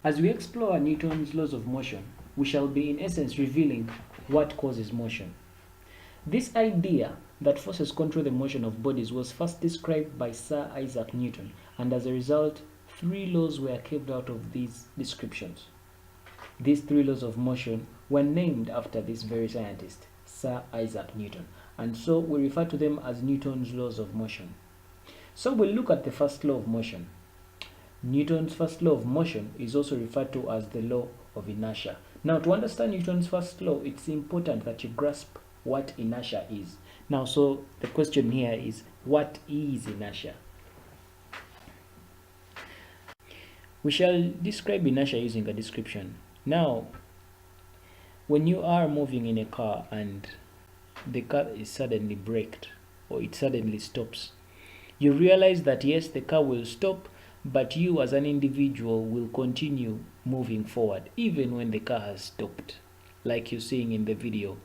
As we explore Newton's laws of motion, we shall be in essence revealing what causes motion. This idea that forces control the motion of bodies was first described by Sir Isaac Newton, and as a result, 3 laws were carved out of these descriptions. These 3 laws of motion were named after this very scientist, Sir Isaac Newton, and so we refer to them as Newton's laws of motion. So we'll look at the first law of motion. Newton's first law of motion is also referred to as the law of inertia. Now, to understand Newton's first law, it's important that you grasp what inertia is. Now, so the question here is, what is inertia? We shall describe inertia using a description. Now, when you are moving in a car and the car is suddenly braked or it suddenly stops, you realize that yes, the car will stop, but you as an individual will continue moving forward even when the car has stopped, like you're seeing in the video.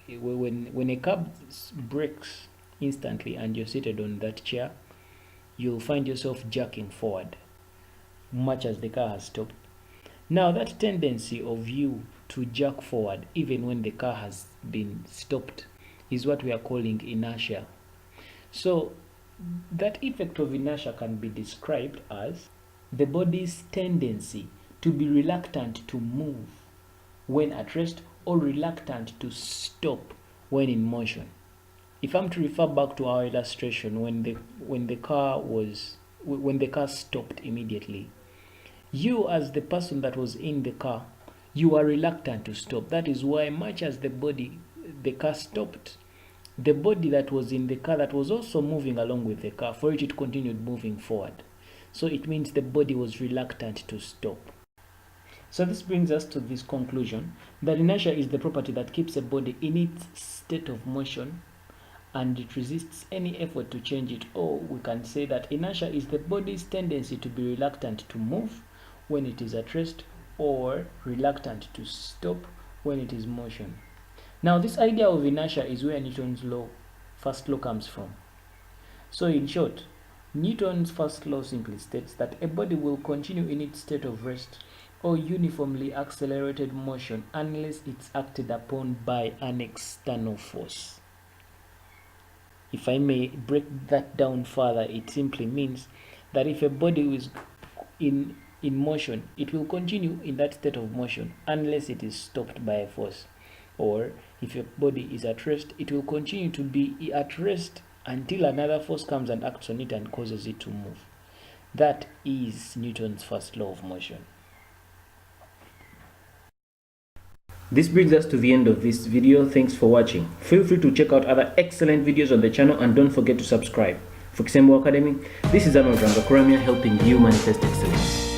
When a car brakes instantly and you're seated on that chair, you'll find yourself jerking forward much as the car has stopped. Now, that tendency of you to jerk forward even when the car has been stopped is what we are calling inertia. So that effect of inertia can be described as the body's tendency to be reluctant to move when at rest or reluctant to stop when in motion. If I'm to refer back to our illustration, when the car stopped immediately, you as the person that was in the car, you are reluctant to stop. That is why, much as the car stopped, the body that was in the car that was also moving along with the car, for it continued moving forward. So it means the body was reluctant to stop. So this brings us to this conclusion that inertia is the property that keeps a body in its state of motion and it resists any effort to change it. Or we can say that inertia is the body's tendency to be reluctant to move when it is at rest or reluctant to stop when it is motion. Now, this idea of inertia is where Newton's first law comes from. So in short, Newton's first law simply states that a body will continue in its state of rest or uniformly accelerated motion unless it's acted upon by an external force. If I may break that down further, it simply means that if a body is in motion, it will continue in that state of motion unless it is stopped by a force. Or if your body is at rest, it will continue to be at rest until another force comes and acts on it and causes it to move. That is Newton's first law of motion. This brings us to the end of this video. Thanks for watching. Feel free to check out other excellent videos on the channel and don't forget to subscribe. For Kisembo Academy, this is Arnold Rangakuramia helping you manifest excellence.